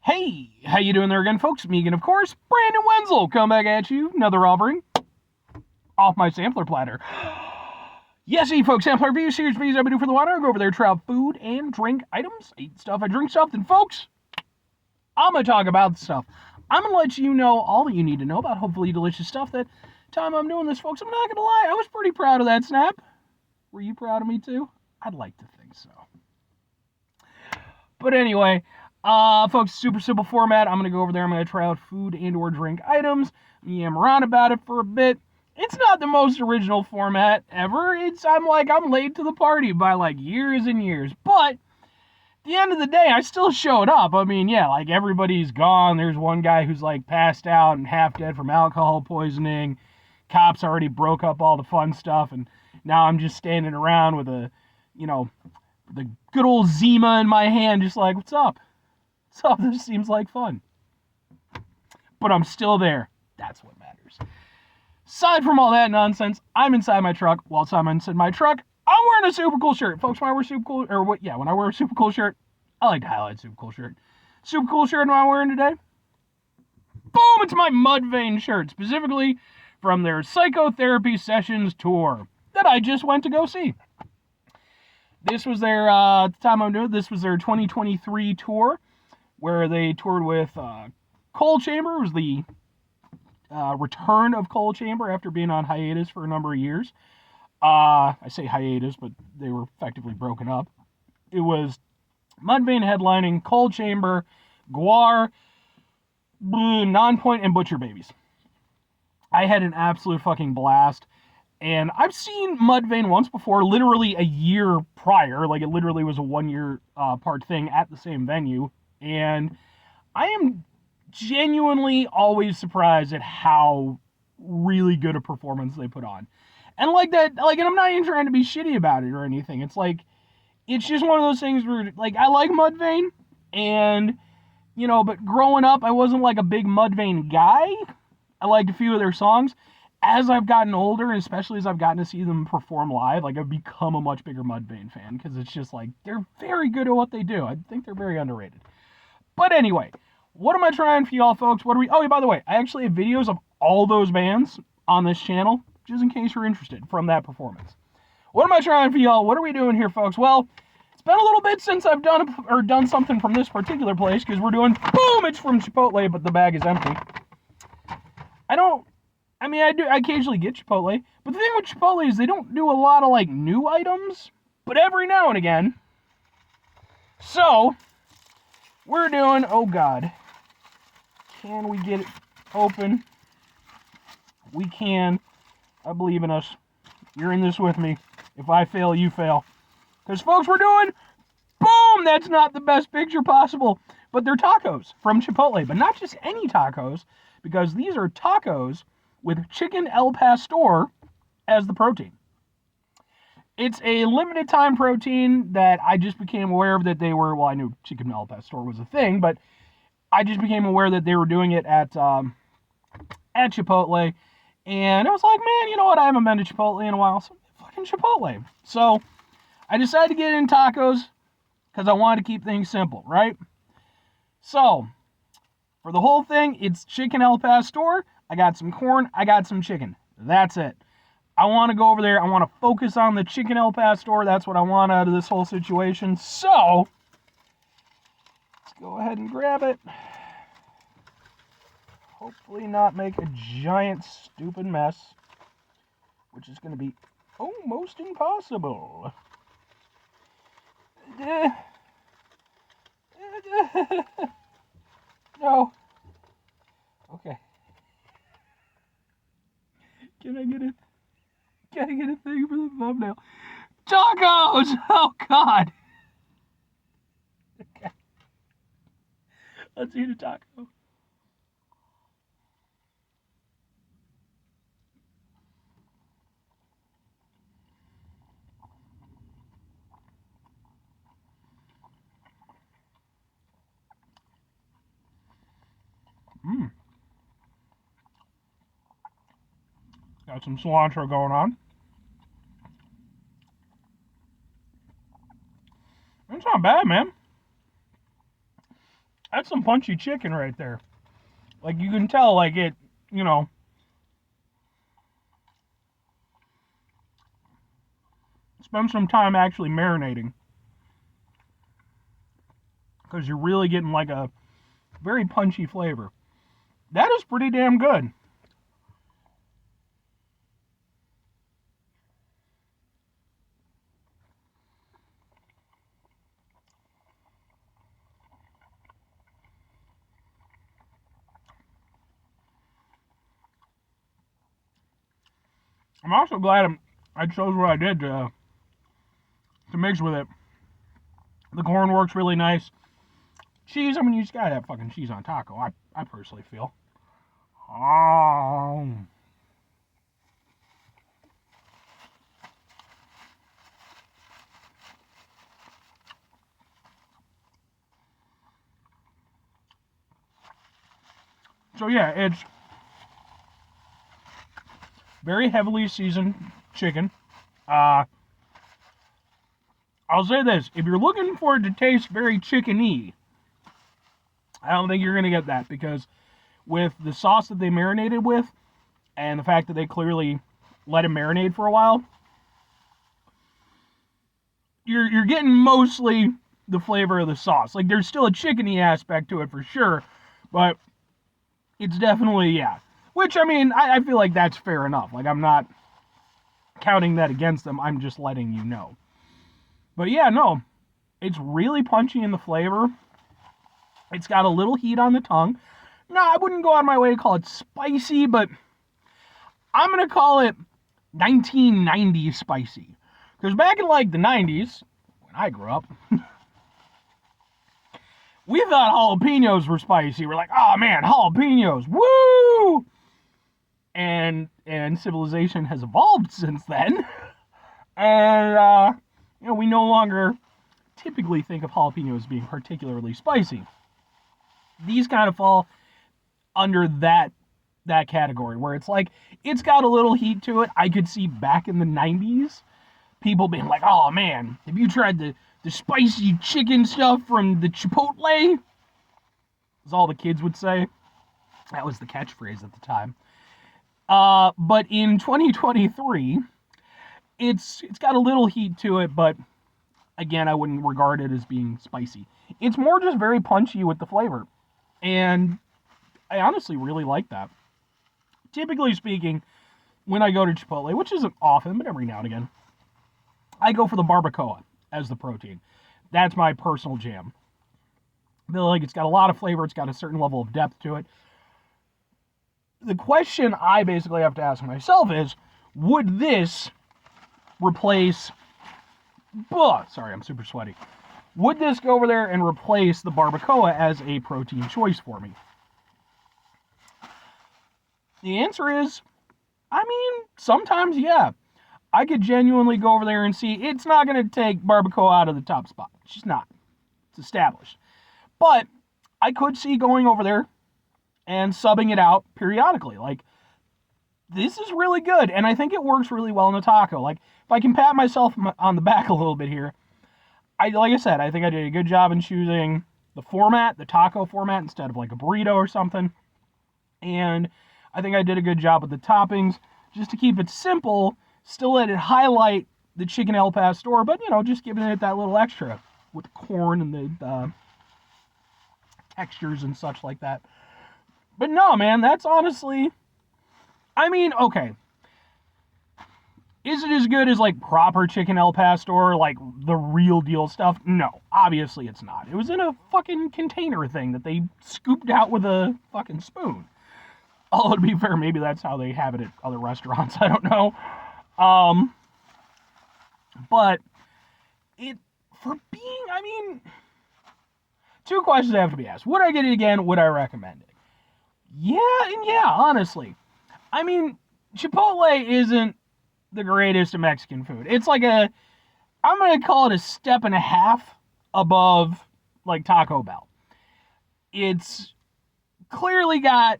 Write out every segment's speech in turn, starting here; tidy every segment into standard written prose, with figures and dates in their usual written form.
Hey, how you doing there again, folks? Megan, of course, Brandon Wenzel, come back at you, another offering off my sampler platter. Yes, folks, sampler review series videos I do for the water. I go over there, try out food and drink items, eat stuff, I drink stuff. Then, folks, I'm gonna talk about stuff. I'm gonna let you know all that you need to know about hopefully delicious stuff. That time I'm doing this, folks, I'm not gonna lie, I was pretty proud of that snap. Were you proud of me too? I'd like to think so. But anyway, folks, super simple format. I'm going to go over there. I'm going to try out food and or drink items. Yammer on about it for a bit. It's not the most original format ever. I'm late to the party by like years and years. But at the end of the day, I still showed up. I mean, yeah, like everybody's gone. There's one guy who's like passed out and half dead from alcohol poisoning. Cops already broke up all the fun stuff. And now I'm just standing around with the good old Zima in my hand, just like, what's up? What's up? This seems like fun. But I'm still there. That's what matters. Aside from all that nonsense, I'm inside my truck. While I'm inside my truck, I'm wearing a super cool shirt. Folks, when I wear a super cool, when I wear a super cool shirt, I like to highlight super cool shirt. Super cool shirt I'm wearing today. Boom! It's my Mudvayne shirt, specifically from their Psychotherapy Sessions tour that I just went to go see. This was their, at the time I'm doing this was their 2023 tour, where they toured with Coal Chamber. It was the return of Coal Chamber after being on hiatus for a number of years. I say hiatus, but they were effectively broken up. It was Mudvayne headlining Coal Chamber, Guar, Nonpoint, and Butcher Babies. I had an absolute fucking blast. And I've seen Mudvayne once before, literally a year prior. Like, it literally was a 1 year part thing at the same venue. And I am genuinely always surprised at how really good a performance they put on. And like that, like, and I'm not even trying to be shitty about it or anything. It's like, it's just one of those things where, like, I like Mudvayne, and, but growing up, I wasn't like a big Mudvayne guy. I liked a few of their songs. As I've gotten older, and especially as I've gotten to see them perform live, like, I've become a much bigger Mudvayne fan, because it's just like, they're very good at what they do. I think they're very underrated. But anyway, what am I trying for y'all, folks? Oh, by the way, I actually have videos of all those bands on this channel, just in case you're interested, from that performance. What am I trying for y'all? What are we doing here, folks? Well, it's been a little bit since I've done something from this particular place, because we're doing, boom, it's from Chipotle, but the bag is empty. I do occasionally get Chipotle, but the thing with Chipotle is they don't do a lot of, like, new items, but every now and again. So, we're doing, oh god, can we get it open? We can. I believe in us. You're in this with me. If I fail, you fail. Because, folks, we're doing, boom, that's not the best picture possible, but they're tacos from Chipotle, but not just any tacos, because these are tacos with chicken El Pastor as the protein. It's a limited time protein that I just became aware of that they were, well, I knew chicken El Pastor was a thing, but I just became aware that they were doing it at Chipotle, and I was like, man, you know what, I haven't been to Chipotle in a while, so fucking Chipotle. So I decided to get in tacos, because I wanted to keep things simple, right? So, for the whole thing, it's chicken El Pastor. I got some corn, I got some chicken. That's it. I want to go over there, I want to focus on the chicken El Pastor. That's what I want out of this whole situation. So, let's go ahead and grab it. Hopefully not make a giant stupid mess, which is going to be almost impossible. No. Okay. Can I get a thing for the thumbnail? Tacos! Oh, God! Okay. Let's eat a taco. Got some cilantro going on. It's not bad, man. That's some punchy chicken right there. Like, you can tell, like, it, you know, spend some time actually marinating. Because you're really getting, like, a very punchy flavor. That is pretty damn good. I'm also glad I chose what I did to mix with it. The corn works really nice. Cheese, I mean, you just gotta have fucking cheese on taco, I personally feel. Oh. So yeah, it's very heavily seasoned chicken. I'll say this, if you're looking for it to taste very chicken-y, I don't think you're gonna get that, because with the sauce that they marinated with, and the fact that they clearly let it marinate for a while, you're getting mostly the flavor of the sauce. Like, there's still a chicken-y aspect to it for sure, but it's definitely, yeah. Which, I mean, I feel like that's fair enough. Like, I'm not counting that against them. I'm just letting you know. But yeah, no. It's really punchy in the flavor. It's got a little heat on the tongue. No, I wouldn't go out of my way to call it spicy, but I'm going to call it 1990s spicy. Because back in, like, the 90s, when I grew up, we thought jalapenos were spicy. We're like, oh man, jalapenos, woo! And civilization has evolved since then. And, we no longer typically think of jalapenos as being particularly spicy. These kind of fall under that category, where it's like, it's got a little heat to it. I could see back in the 90s, people being like, oh man, have you tried the spicy chicken stuff from the Chipotle? As all the kids would say. That was the catchphrase at the time. But in 2023, it's got a little heat to it, but again, I wouldn't regard it as being spicy. It's more just very punchy with the flavor. And I honestly really like that. Typically speaking, when I go to Chipotle, which isn't often, but every now and again, I go for the barbacoa as the protein. That's my personal jam. I feel like it's got a lot of flavor. It's got a certain level of depth to it. The question I basically have to ask myself is, would this replace... sorry, I'm super sweaty. Would this go over there and replace the barbacoa as a protein choice for me? The answer is, I mean, sometimes, yeah. I could genuinely go over there and see it's not going to take barbacoa out of the top spot. It's just not. It's established. But I could see going over there and subbing it out periodically. Like, this is really good, and I think it works really well in a taco. Like, if I can pat myself on the back a little bit here, like I said, I think I did a good job in choosing the format, the taco format, instead of like a burrito or something. And I think I did a good job with the toppings, just to keep it simple, still let it highlight the chicken El Pastor, but, just giving it that little extra with the corn and the textures and such like that. But no, man, that's honestly, I mean, okay. Is it as good as, like, proper chicken El Pastor, like, the real deal stuff? No, obviously it's not. It was in a fucking container thing that they scooped out with a fucking spoon. Although, to be fair, maybe that's how they have it at other restaurants. I don't know. But for being, I mean, two questions have to be asked. Would I get it again? Would I recommend it? Yeah, honestly. I mean, Chipotle isn't the greatest of Mexican food. It's like I'm going to call it a step and a half above, like, Taco Bell. It's clearly got,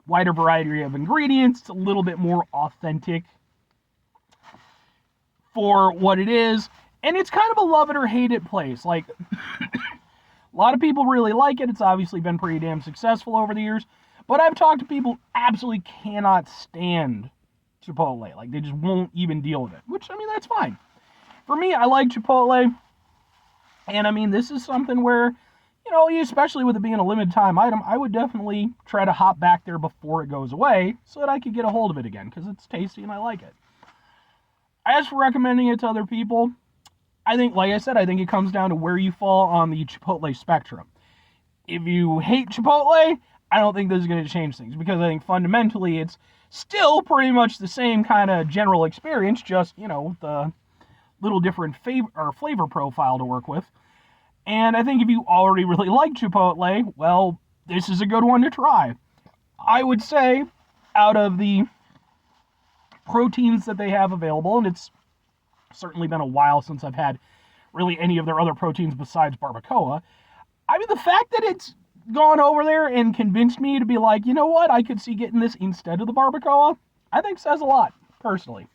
wider variety of ingredients. It's a little bit more authentic for what it is. And it's kind of a love it or hate it place. Like, A lot of people really like it. It's obviously been pretty damn successful over the years. But I've talked to people who absolutely cannot stand Chipotle. Like, they just won't even deal with it. Which, I mean, that's fine. For me, I like Chipotle. And, I mean, this is something where, you know, especially with it being a limited time item, I would definitely try to hop back there before it goes away so that I could get a hold of it again, because it's tasty and I like it. As for recommending it to other people, I think, like I said, I think it comes down to where you fall on the Chipotle spectrum. If you hate Chipotle, I don't think this is going to change things, because I think fundamentally it's still pretty much the same kind of general experience, just, you know, the little different flavor profile to work with. And I think if you already really like Chipotle, well, this is a good one to try. I would say, out of the proteins that they have available, and it's certainly been a while since I've had really any of their other proteins besides barbacoa. I mean, the fact that it's gone over there and convinced me to be like, you know what, I could see getting this instead of the barbacoa, I think says a lot, personally.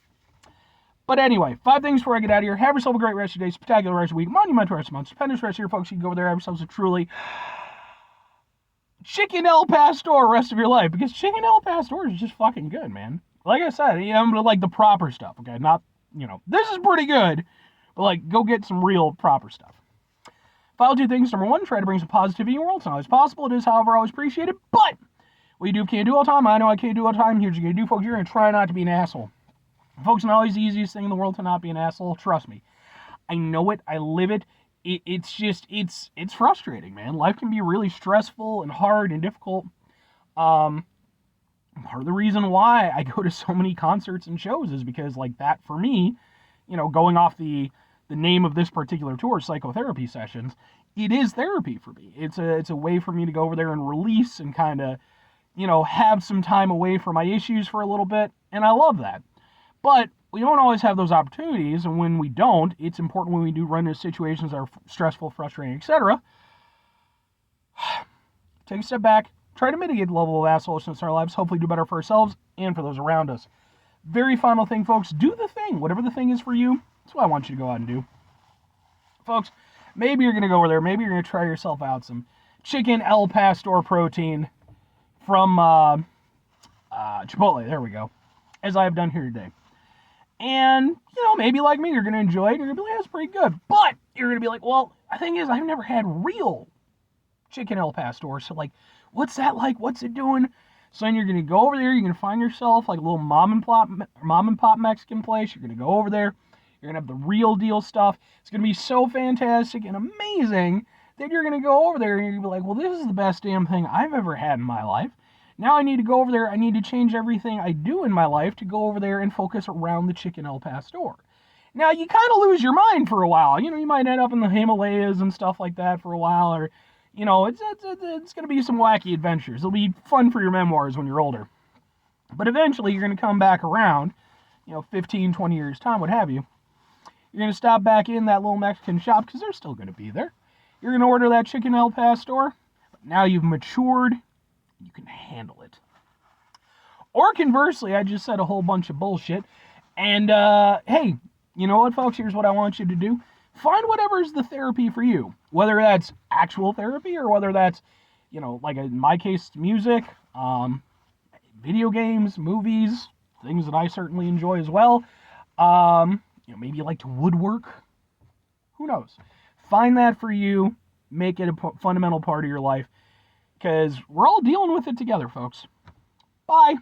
But anyway, 5 things before I get out of here. Have yourself a great rest of your day, spectacular rest of your week, monumental rest of the month, stupendous rest of your folks. You can go over there, have yourselves a truly chicken El Pastor rest of your life, because chicken El Pastor is just fucking good, man. Like I said, you know, I'm gonna like the proper stuff, okay? Not, you know, this is pretty good, but like, go get some real proper stuff. Final 2 things. Number 1, try to bring some positivity in your world. It's not always possible. It is, however, always appreciated. But what you do can't do all the time. I know I can't do all the time. Here's what you're gonna do, folks. You're gonna try not to be an asshole. Folks, not always the easiest thing in the world to not be an asshole. Trust me. I know it. I live it. It's just, it's frustrating, man. Life can be really stressful and hard and difficult. Part of the reason why I go to so many concerts and shows is because, like, that for me, you know, going off the name of this particular tour, psychotherapy sessions, it is therapy for me. It's a way for me to go over there and release and kind of, you know, have some time away from my issues for a little bit, and I love that. But we don't always have those opportunities, and when we don't, it's important when we do run into situations that are stressful, frustrating, etc. Take a step back, try to mitigate the level of assholishness in our lives, hopefully do better for ourselves and for those around us. Very final thing, folks, do the thing. Whatever the thing is for you, that's what I want you to go out and do. Folks, maybe you're going to go over there, maybe you're going to try yourself out some chicken El Pastor protein from Chipotle, there we go, as I have done here today. And, you know, maybe like me, you're going to enjoy it. You're going to be like, that's pretty good. But you're going to be like, well, the thing is, I've never had real chicken El Pastor. So, like, what's that like? What's it doing? So then you're going to go over there. You're going to find yourself like a little mom and pop Mexican place. You're going to go over there. You're going to have the real deal stuff. It's going to be so fantastic and amazing that you're going to go over there and you're going to be like, well, this is the best damn thing I've ever had in my life. Now I need to go over there. I need to change everything I do in my life to go over there and focus around the chicken El Pastor. Now, you kind of lose your mind for a while. You know, you might end up in the Himalayas and stuff like that for a while, or, you know, it's going to be some wacky adventures. It'll be fun for your memoirs when you're older. But eventually, you're going to come back around, you know, 15, 20 years' time, what have you. You're going to stop back in that little Mexican shop, because they're still going to be there. You're going to order that chicken El Pastor. But now you've matured. You can handle it. Or conversely, I just said a whole bunch of bullshit. And, hey, you know what, folks? Here's what I want you to do. Find whatever's the therapy for you. Whether that's actual therapy or whether that's, you know, like in my case, music, video games, movies, things that I certainly enjoy as well. You know, maybe you like to woodwork. Who knows? Find that for you. Make it a fundamental part of your life. Because we're all dealing with it together, folks. Bye.